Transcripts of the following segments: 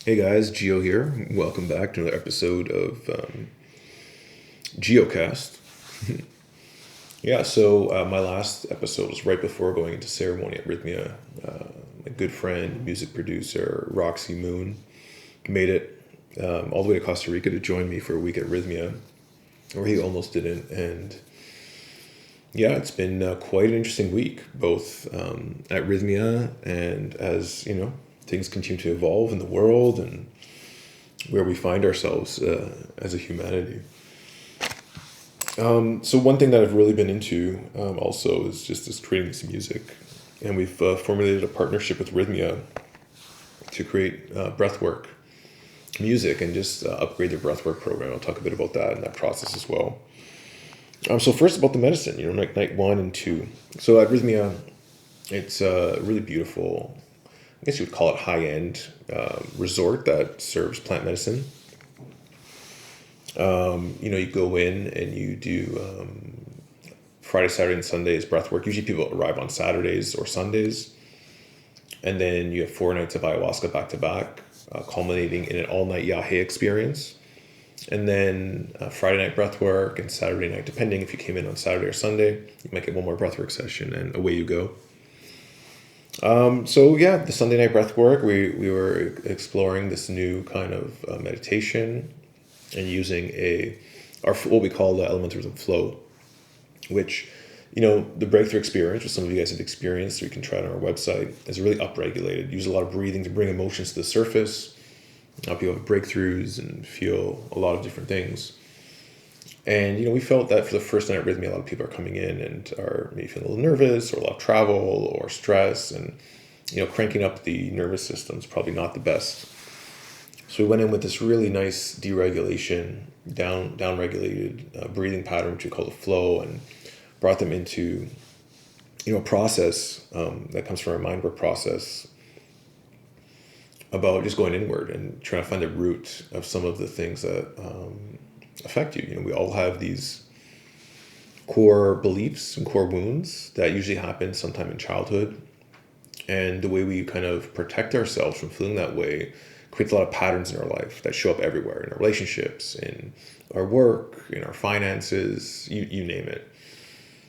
Hey guys, Gio here. Welcome back to another episode of Giocast. So my last episode was right before going into ceremony at Rythmia. My good friend, music producer Roxy Moon, made it all the way to Costa Rica to join me for a week at Rythmia, or he almost didn't. And yeah, it's been quite an interesting week, both at Rythmia and as things continue to evolve in the world and where we find ourselves as a humanity. So one thing that I've really been into also is just this creating this music, and we've formulated a partnership with Rythmia to create breathwork music and just upgrade their breathwork program. I'll talk a bit about that and that process as well. So first about the medicine, like night 1 and 2. So at Rythmia, it's a really beautiful, I guess you would call it high-end resort that serves plant medicine. You go in and you do Friday, Saturday, and Sundays breathwork. Usually people arrive on Saturdays or Sundays. And then you have 4 nights of ayahuasca back to back, culminating in an all-night yahe experience. And then Friday night breathwork and Saturday night, depending if you came in on Saturday or Sunday, you might get one more breathwork session and away you go. The Sunday night breathwork, we were exploring this new kind of meditation and using our what we call the elementalism flow, which the breakthrough experience, which some of you guys have experienced, or you can try it on our website, is really upregulated. Use a lot of breathing to bring emotions to the surface, help you have breakthroughs and feel a lot of different things. And we felt that for the first night at Rythmia, a lot of people are coming in and are maybe feeling a little nervous or a lot of travel or stress, and cranking up the nervous system is probably not the best. So we went in with this really nice deregulation, down regulated breathing pattern, which we call the flow, and brought them into a process that comes from our mind work process about just going inward and trying to find the root of some of the things that affect you. We all have these core beliefs and core wounds that usually happen sometime in childhood, and the way we kind of protect ourselves from feeling that way creates a lot of patterns in our life that show up everywhere, in our relationships, in our work, in our finances, you name it.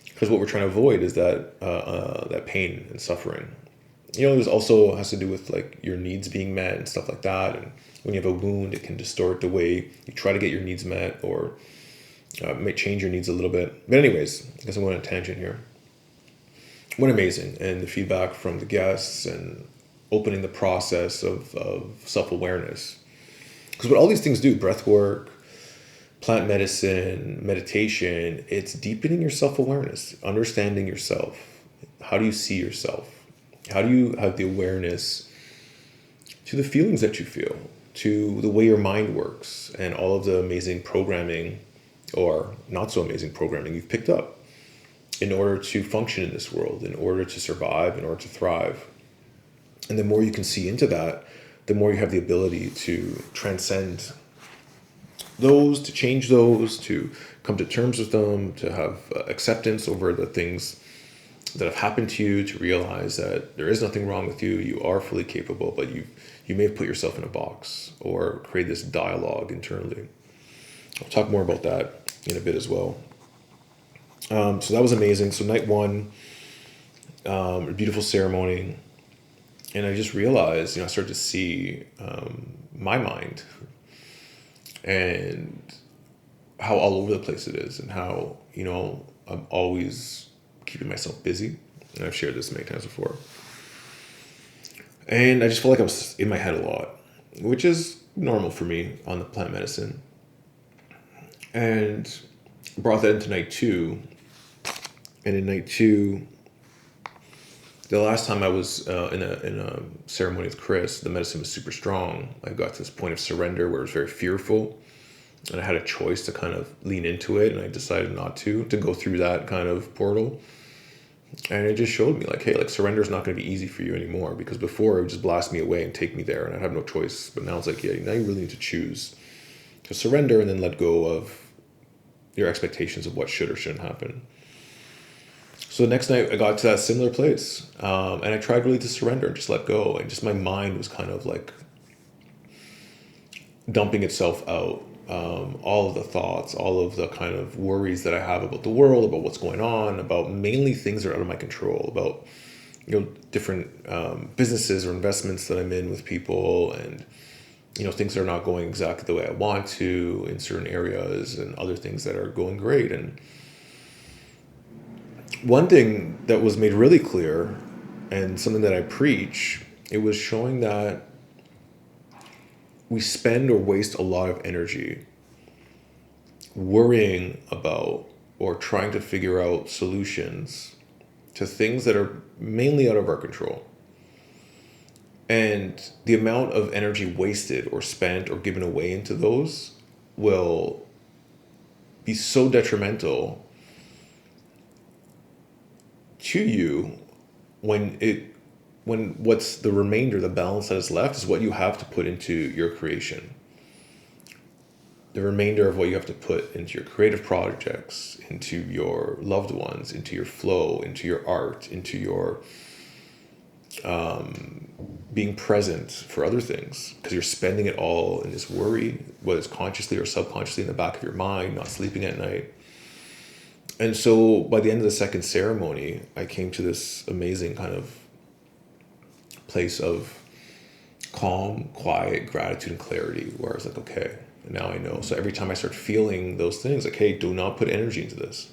Because what we're trying to avoid is that pain and suffering. There's also has to do with like your needs being met and stuff like that. And when you have a wound, it can distort the way you try to get your needs met, or may change your needs a little bit. But anyways, I guess I'm going on a tangent here. Went amazing, and the feedback from the guests and opening the process of self-awareness. Because what all these things do, breath work, plant medicine, meditation, it's deepening your self-awareness, understanding yourself. How do you see yourself? How do you have the awareness to the feelings that you feel, to the way your mind works, and all of the amazing programming or not so amazing programming you've picked up in order to function in this world, in order to survive, in order to thrive. And the more you can see into that, the more you have the ability to transcend those, to change those, to come to terms with them, to have acceptance over the things that have happened to you, to realize that there is nothing wrong with you, you are fully capable, but you may have put yourself in a box or create this dialogue internally. I'll talk more about that in a bit as well. So that was amazing. So night 1, a beautiful ceremony. And I just realized, I started to see my mind and how all over the place it is, and how, I'm always keeping myself busy. And I've shared this many times before. And I just felt like I was in my head a lot, which is normal for me on the plant medicine. And brought that into night 2. And in night 2, the last time I was in a ceremony with Chris, the medicine was super strong. I got to this point of surrender where I was very fearful, and I had a choice to kind of lean into it, and I decided not to go through that kind of portal. And it just showed me like, hey, like surrender is not going to be easy for you anymore, because before it would just blast me away and take me there, and I'd have no choice. But now it's like, yeah, now you really need to choose to surrender and then let go of your expectations of what should or shouldn't happen. So the next night I got to that similar place, and I tried really to surrender and just let go, and just my mind was kind of like dumping itself out. All of the thoughts, all of the kind of worries that I have about the world, about what's going on, about mainly things that are out of my control, about different businesses or investments that I'm in with people, and things that are not going exactly the way I want to in certain areas, and other things that are going great. And one thing that was made really clear, and something that I preach, it was showing that we spend or waste a lot of energy worrying about or trying to figure out solutions to things that are mainly out of our control. And the amount of energy wasted or spent or given away into those will be so detrimental to you when what's the remainder, the balance that is left, is what you have to put into your creation. The remainder of what you have to put into your creative projects, into your loved ones, into your flow, into your art, into your being present for other things, because you're spending it all in this worry, whether it's consciously or subconsciously in the back of your mind, not sleeping at night. And so by the end of the second ceremony, I came to this amazing kind of place of calm, quiet, gratitude, and clarity, where I was like, okay, now I know. So every time I start feeling those things, like, hey, do not put energy into this.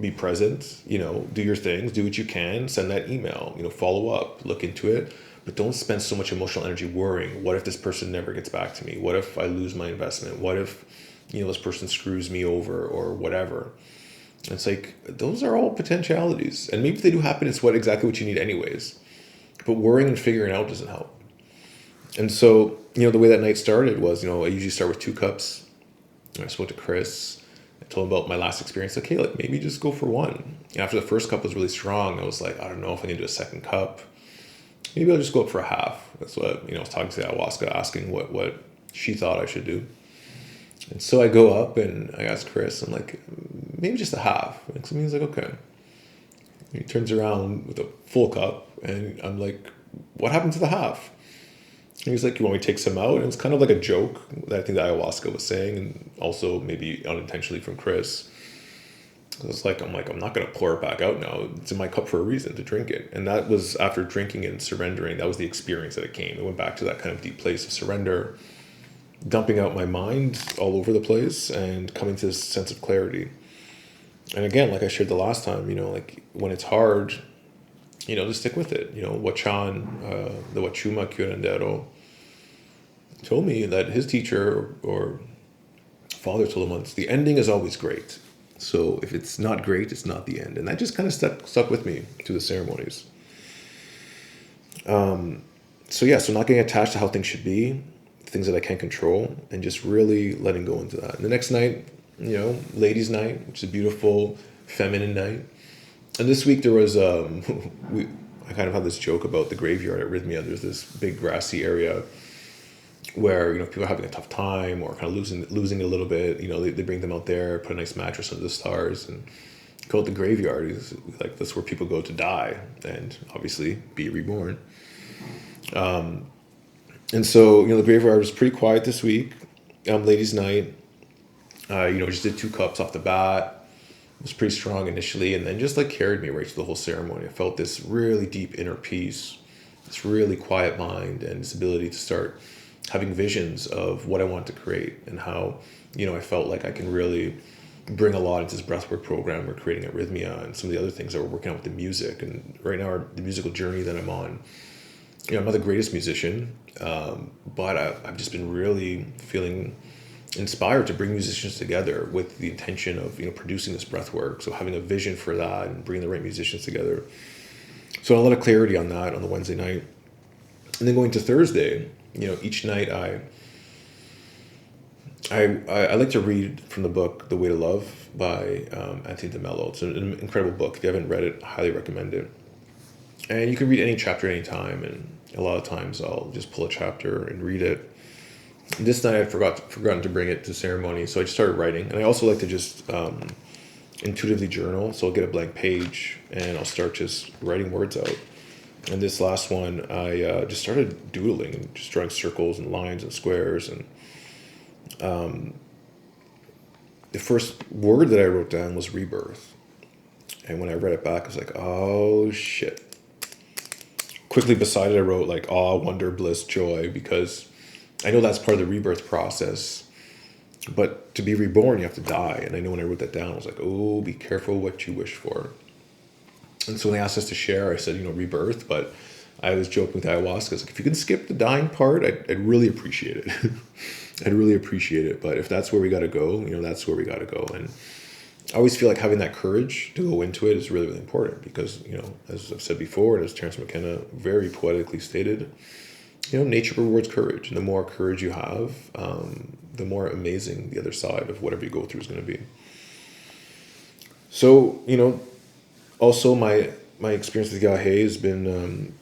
Be present, do your things, do what you can, send that email, follow up, look into it, but don't spend so much emotional energy worrying. What if this person never gets back to me? What if I lose my investment? What if, this person screws me over or whatever? It's like, those are all potentialities. And maybe if they do happen, it's exactly what you need anyways. But worrying and figuring it out doesn't help. And so, the way that night started was, I usually start with 2 cups. I spoke to Chris. I told him about my last experience. Okay, maybe just go for 1. And after the first cup was really strong, I was like, I don't know if I can do a second cup. Maybe I'll just go up for a half. That's what, I was talking to the ayahuasca, asking what she thought I should do. And so I go up and I asked Chris, I'm like, maybe just a half. And so he's like, okay. And he turns around with a full cup, and I'm like, what happened to the half? And he's like, you want me to take some out? And it was kind of like a joke that I think the ayahuasca was saying, and also maybe unintentionally from Chris. I'm not going to pour it back out now. It's in my cup for a reason, to drink it. And that was after drinking and surrendering. That was the experience that it came. It went back to that kind of deep place of surrender, dumping out my mind all over the place and coming to this sense of clarity. And again, like I shared the last time, when it's hard, just stick with it. Wachan, the Wachuma curandero, told me that his teacher or father told him once, the ending is always great. So if it's not great, it's not the end. And that just kind of stuck with me through the ceremonies. So not getting attached to how things should be, things that I can't control, and just really letting go into that. And the next night, ladies' night, which is a beautiful feminine night. And this week there was, I kind of had this joke about the graveyard at Rythmia. There's this big grassy area where, people are having a tough time or kind of losing a little bit. They bring them out there, put a nice mattress under the stars, and call it the graveyard. It's like, that's where people go to die and obviously be reborn. And so, the graveyard was pretty quiet this week. Ladies' night, just did 2 cups off the bat. It was pretty strong initially, and then just carried me right through the whole ceremony. I felt this really deep inner peace, this really quiet mind, and this ability to start having visions of what I want to create, and how, I felt like I can really bring a lot into this breathwork program we're creating at Rythmia, and some of the other things that we're working on with the music. And right now, the musical journey that I'm on, I'm not the greatest musician, but I've just been really feeling inspired to bring musicians together with the intention of producing this breath work. So having a vision for that and bringing the right musicians together. So a lot of clarity on that on the Wednesday night. And then going to Thursday, each night I like to read from the book The Way to Love by Anthony DeMello. It's an incredible book. If you haven't read it, I highly recommend it. And you can read any chapter at any time, and a lot of times I'll just pull a chapter and read it. This night I forgotten to bring it to ceremony, so I just started writing. And I also like to just intuitively journal, so I'll get a blank page and I'll start just writing words out. And this last one, I just started doodling and just drawing circles and lines and squares. And the first word that I wrote down was rebirth. And when I read it back, I was like, oh shit. Quickly beside it, I wrote like awe, wonder, bliss, joy, because I know that's part of the rebirth process. But to be reborn, you have to die. And I know when I wrote that down, I was like, oh, be careful what you wish for. And so when they asked us to share, I said, rebirth. But I was joking with ayahuasca. I was like, if you can skip the dying part, I'd really appreciate it. I'd really appreciate it. But if that's where we got to go, that's where we got to go. And I always feel like having that courage to go into it is really, really important because, as I've said before, and as Terence McKenna very poetically stated, nature rewards courage. And the more courage you have, the more amazing the other side of whatever you go through is going to be. So, also my experience with Giocast has been,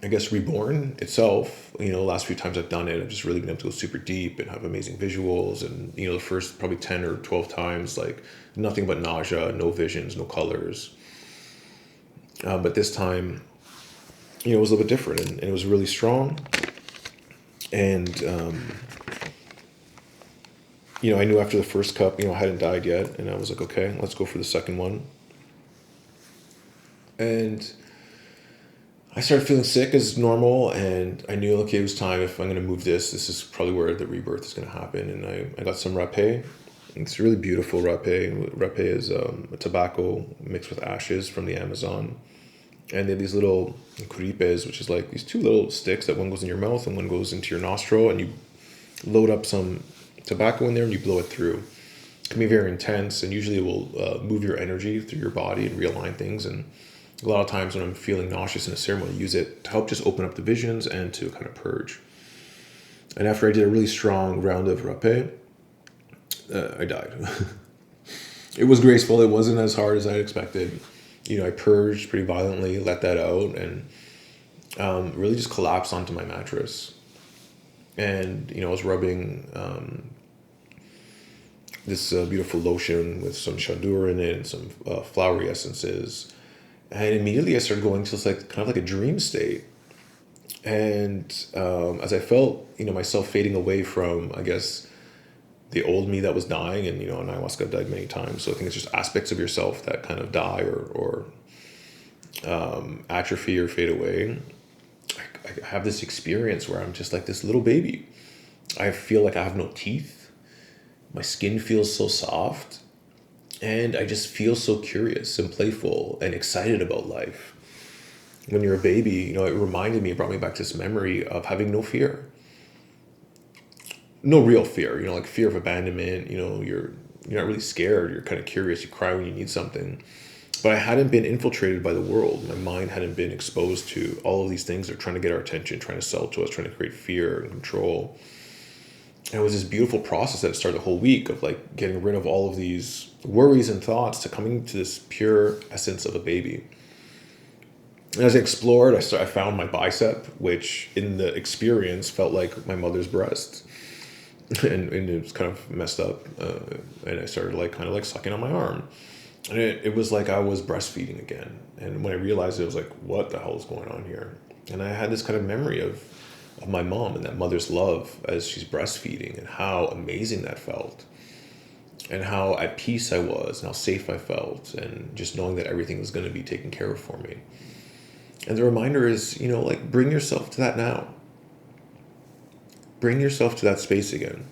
I guess, reborn itself. The last few times I've done it, I've just really been able to go super deep and have amazing visuals. And, the first probably 10 or 12 times, like nothing but nausea, no visions, no colors. But this time, it was a little bit different and it was really strong. And, I knew after the first cup, I hadn't died yet. And I was like, okay, let's go for the second one. And I started feeling sick as normal, and I knew, okay, it was time. If I'm going to move this is probably where the rebirth is going to happen. And I got some rapé. It's really beautiful rapé. Rapé is a tobacco mixed with ashes from the Amazon. And they have these little curipes, which is like these two little sticks that one goes in your mouth and one goes into your nostril, and you load up some tobacco in there and you blow it through. It can be very intense, and usually it will move your energy through your body and realign things. And a lot of times when I'm feeling nauseous in a ceremony, I use it to help just open up the visions and to kind of purge. And after I did a really strong round of rapé, I died. It was graceful. It wasn't as hard as I expected. I purged pretty violently, let that out, and really just collapsed onto my mattress. And, I was rubbing this beautiful lotion with some shadur in it and some flowery essences. And immediately I started going to this kind of like a dream state. And as I felt, myself fading away from, I guess, the old me that was dying, and, and ayahuasca I've died many times. So I think it's just aspects of yourself that kind of die or atrophy or fade away. I have this experience where I'm just like this little baby. I feel like I have no teeth. My skin feels so soft. And I just feel so curious and playful and excited about life. When you're a baby, it brought me back to this memory of having no fear. No real fear, like fear of abandonment, you're not really scared, you're kind of curious, you cry when you need something. But I hadn't been infiltrated by the world. My mind hadn't been exposed to all of these things that are trying to get our attention, trying to sell to us, trying to create fear and control. And it was this beautiful process that started the whole week of getting rid of all of these worries and thoughts to coming to this pure essence of a baby. And as I explored, I found my bicep, which in the experience felt like my mother's breast. And it was kind of messed up. And I started kind of sucking on my arm. And it was like I was breastfeeding again. And when I realized it, was like, what the hell is going on here? And I had this kind of memory of my mom and that mother's love as she's breastfeeding, and how amazing that felt, and how at peace I was, and how safe I felt, and just knowing that everything was going to be taken care of for me. And the reminder is, bring yourself to that now. Bring yourself to that space again,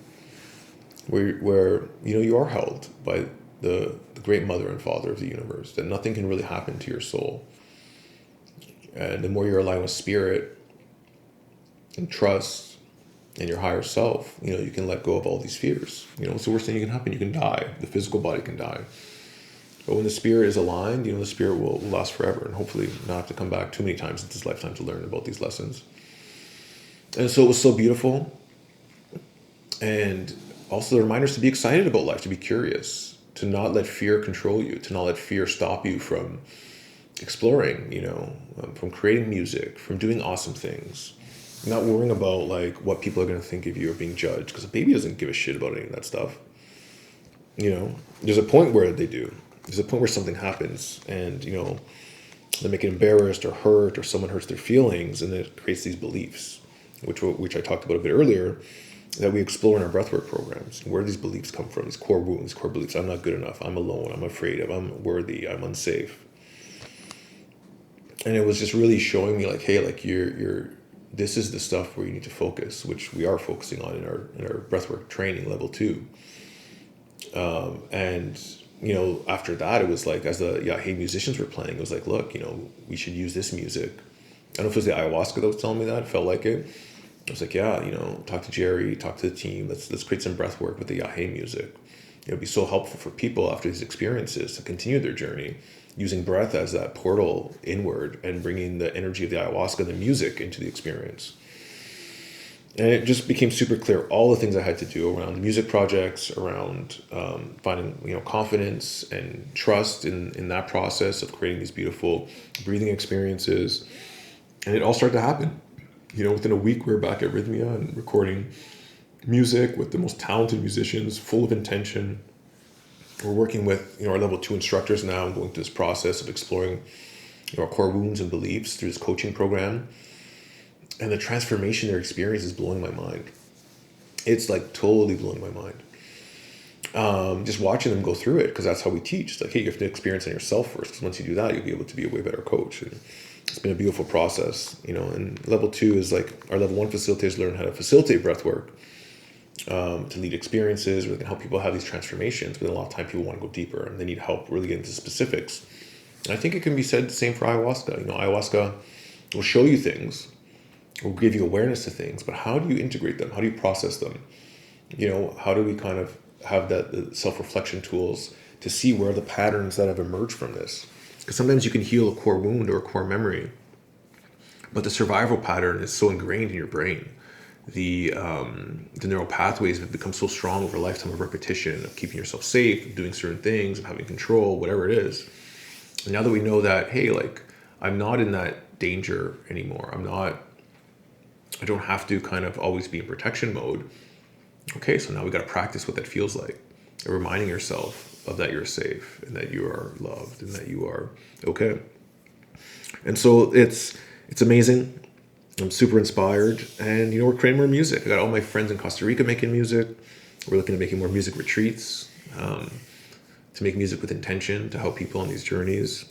where you are held by the great mother and father of the universe, that nothing can really happen to your soul. And the more you're aligned with spirit and trust and your higher self, you can let go of all these fears. What's the worst thing that can happen? You can die. The physical body can die. But when the spirit is aligned, the spirit will last forever, and hopefully not have to come back too many times in this lifetime to learn about these lessons. And so it was so beautiful. And also the reminders to be excited about life, to be curious, to not let fear control you, to not let fear stop you from exploring, from creating music, from doing awesome things. Not worrying about what people are going to think of you or being judged, because a baby doesn't give a shit about any of that stuff. There's a point where they do. There's a point where something happens, and They make it embarrassed or hurt, or someone hurts their feelings, and then it creates these beliefs, which I talked about a bit earlier, that we explore in our breathwork programs. Where do these beliefs come from? These core wounds, core beliefs. I'm not good enough. I'm alone. I'm afraid of. I'm worthy. I'm unsafe. And it was just really showing me like, hey, like you're. This is the stuff where you need to focus, which we are focusing on in our breathwork training level 2. And after that, it was like, as the Hey musicians were playing, it was like, look, we should use this music. I don't know if it was the ayahuasca that was telling me that. It felt like it. I was like, talk to Jerry, talk to the team. Let's create some breath work with the Hey music. It would be so helpful for people after these experiences to continue their journey, using breath as that portal inward and bringing the energy of the ayahuasca and the music into the experience. And it just became super clear all the things I had to do around music projects, around finding confidence and trust in that process of creating these beautiful breathing experiences. And it all started to happen. Within a week, we were back at Rythmia and recording music with the most talented musicians, full of intention. We're working with our level 2 instructors now, and going through this process of exploring our core wounds and beliefs through this coaching program. And the transformation they're experiencing is blowing my mind. It's like totally blowing my mind. Just watching them go through it, because that's how we teach. It's like, hey, you have to experience it yourself first, because once you do that, you'll be able to be a way better coach. And it's been a beautiful process, and level 2 is like our level 1 facilitators learn how to facilitate breath work, to lead experiences, where they can help people have these transformations. But a lot of time people want to go deeper and they need help really get into specifics. And I think it can be said the same for ayahuasca. Ayahuasca will show you things, will give you awareness to things, but how do you integrate them? How do you process them? How do we kind of have that self-reflection tools to see where the patterns that have emerged from this? Because sometimes you can heal a core wound or a core memory, but the survival pattern is so ingrained in your brain. The neural pathways have become so strong over a lifetime of repetition, of keeping yourself safe, of doing certain things, of having control, whatever it is. And now that we know that, hey, like, I'm not in that danger anymore. I don't have to kind of always be in protection mode. Okay, so now we got to practice what that feels like. Reminding yourself of that you're safe, and that you are loved, and that you are okay. And so it's amazing. I'm super inspired, and we're creating more music. I got all my friends in Costa Rica making music. We're looking at making more music retreats, to make music with intention, to help people on these journeys.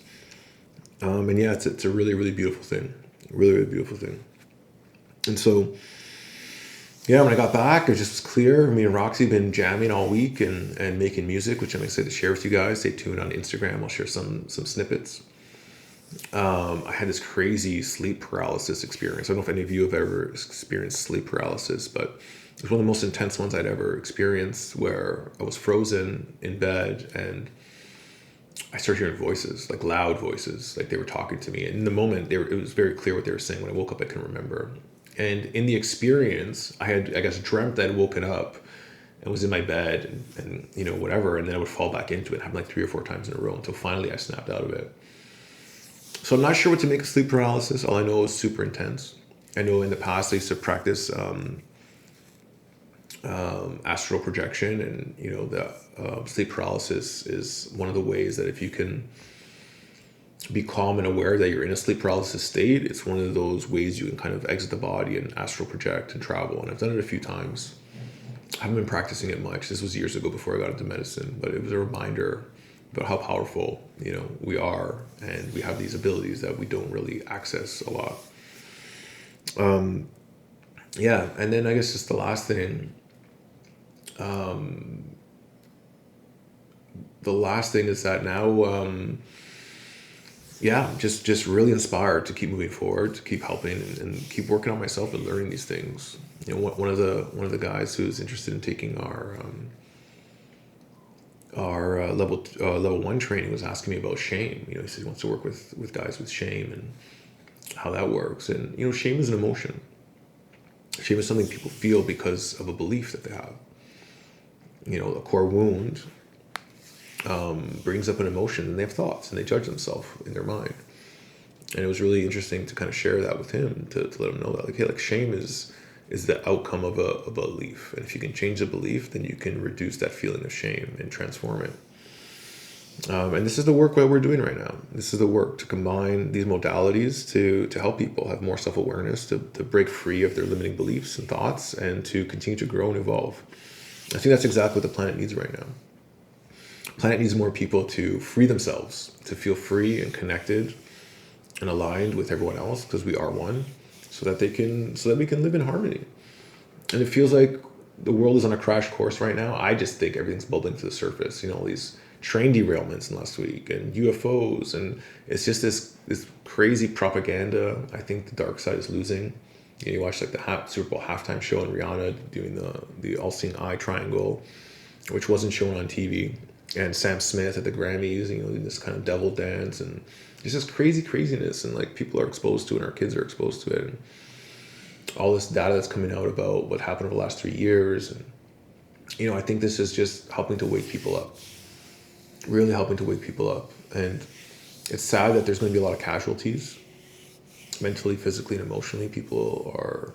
And yeah, it's a really, really beautiful thing. Really, really beautiful thing. And so, yeah, when I got back, it was just clear. Me and Roxy have been jamming all week and making music, which I'm excited to share with you guys. Stay tuned on Instagram. I'll share some snippets. I had this crazy sleep paralysis experience. I don't know if any of you have ever experienced sleep paralysis, but it was one of the most intense ones I'd ever experienced, where I was frozen in bed and I started hearing voices, like loud voices, like they were talking to me. And in the moment, it was very clear what they were saying. When I woke up, I couldn't remember. And in the experience, I had, I guess, dreamt that I'd woken up and was in my bed and whatever. And then I would fall back into it. It happened like 3 or 4 times in a row until finally I snapped out of it. So I'm not sure what to make of sleep paralysis. All I know is super intense. I know in the past I used to practice astral projection, and the sleep paralysis is one of the ways that if you can be calm and aware that you're in a sleep paralysis state, it's one of those ways you can kind of exit the body and astral project and travel. And I've done it a few times. I haven't been practicing it much. This was years ago before I got into medicine, but it was a reminder about how powerful we are, and we have these abilities that we don't really access a lot. Yeah, and then I guess just the last thing. The last thing is that now, just really inspired to keep moving forward, to keep helping and keep working on myself and learning these things. One of the guys who's interested in taking our level 1 training was asking me about shame. He said he wants to work with guys with shame and how that works. And shame is an emotion. Shame is something people feel because of a belief that they have. A core wound brings up an emotion, and they have thoughts, and they judge themselves in their mind. And it was really interesting to kind of share that with him, to let him know that, like, hey, like, shame is the outcome of a belief. And if you can change the belief, then you can reduce that feeling of shame and transform it. And this is the work that we're doing right now. This is the work to combine these modalities to help people have more self-awareness, to break free of their limiting beliefs and thoughts, and to continue to grow and evolve. I think that's exactly what the planet needs right now. The planet needs more people to free themselves, to feel free and connected and aligned with everyone else, because we are one, so that we can live in harmony. And it feels like the world is on a crash course right now. I just think everything's bubbling to the surface. All these train derailments last week and UFOs, and it's just this crazy propaganda. I think the dark side is losing. You watch like the Super Bowl halftime show and Rihanna doing the all-seeing eye triangle, which wasn't shown on TV, and Sam Smith at the Grammys, doing this kind of devil dance, and it's just craziness, and like people are exposed to it, and our kids are exposed to it, and all this data that's coming out about what happened over the last 3 years, and I think this is just helping to wake people up, really helping to wake people up. And it's sad that there's going to be a lot of casualties, mentally, physically, and emotionally. People are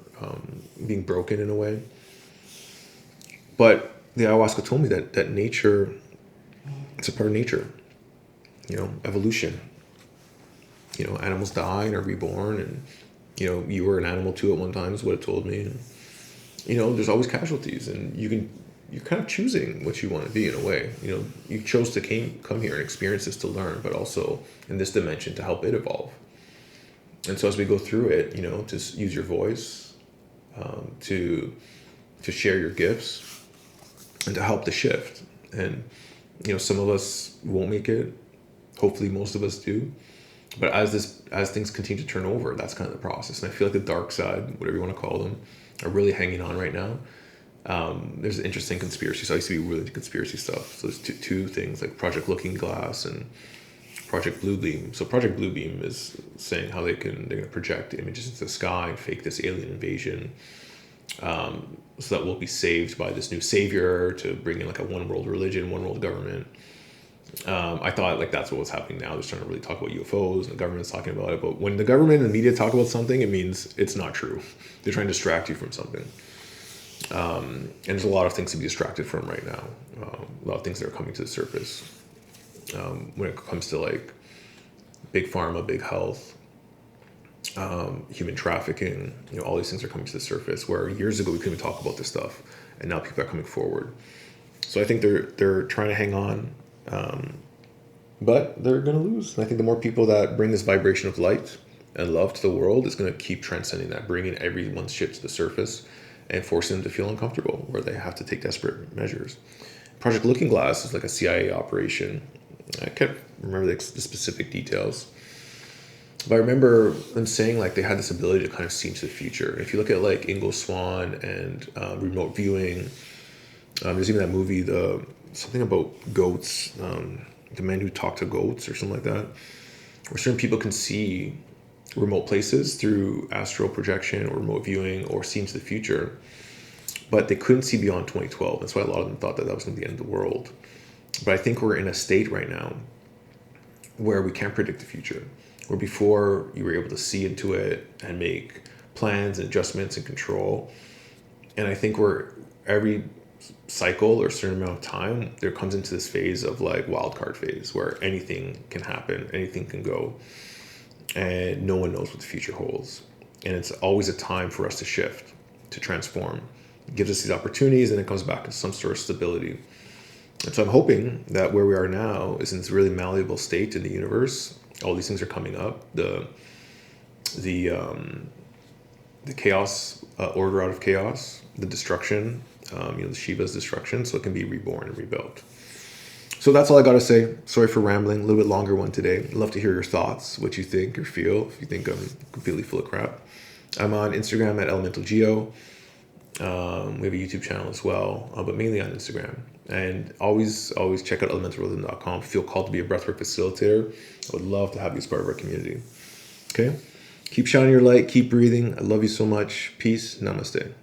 being broken in a way. But the ayahuasca told me that nature, it's a part of nature, evolution. Animals die and are reborn, and you were an animal too at one time is what it told me. And, there's always casualties, and you're kind of choosing what you want to be in a way. You chose to come here and experience this to learn, but also in this dimension to help it evolve. And so as we go through it, to use your voice, to share your gifts, and to help the shift. And some of us won't make it. Hopefully, most of us do. But as things continue to turn over, that's kind of the process. And I feel like the dark side, whatever you want to call them, are really hanging on right now. There's an interesting conspiracy. So I used to be really into conspiracy stuff. So there's two things, like Project Looking Glass and Project Bluebeam. So Project Bluebeam is saying how they're going to project images into the sky and fake this alien invasion, so that we'll be saved by this new savior to bring in like a one world religion, one world government. I thought like that's what was happening now. They're trying to really talk about UFOs and the government's talking about it. But when the government and the media talk about something, it means it's not true. They're trying to distract you from something. And there's a lot of things to be distracted from right now. A lot of things that are coming to the surface. When it comes to like big pharma, big health, human trafficking, all these things are coming to the surface, where years ago we couldn't even talk about this stuff, and now people are coming forward. So I think they're trying to hang on, but they're going to lose. And I think the more people that bring this vibration of light and love to the world is going to keep transcending that, bringing everyone's shit to the surface and forcing them to feel uncomfortable, where they have to take desperate measures. Project Looking Glass is like a CIA operation. I can't remember the specific details, but I remember them saying like they had this ability to kind of see into the future. And if you look at like Ingo Swann and remote viewing, there's even that movie, something about goats, the men who talk to goats or something like that, where certain people can see remote places through astral projection or remote viewing or see into the future, but they couldn't see beyond 2012. That's why a lot of them thought that was going to be the end of the world. But I think we're in a state right now where we can't predict the future, where before you were able to see into it and make plans and adjustments and control. And I think every cycle or certain amount of time, there comes into this phase of like wild card phase, where anything can happen, anything can go, and no one knows what the future holds. And it's always a time for us to shift, to transform. It gives us these opportunities, and it comes back to some sort of stability. And so I'm hoping that where we are now is in this really malleable state in the universe. All these things are coming up. The chaos, order out of chaos, the destruction, the Shiva's destruction, so it can be reborn and rebuilt. So that's all I got to say. Sorry for rambling, a little bit longer one today. I'd love to hear your thoughts, what you think or feel, if you think I'm completely full of crap. I'm on Instagram at Elemental Geo. We have a YouTube channel as well, but mainly on Instagram. And always check out elementalrhythm.com. Feel called to be a breathwork facilitator. I would love to have you as part of our community. Okay? Keep shining your light. Keep breathing. I love you so much. Peace. Namaste.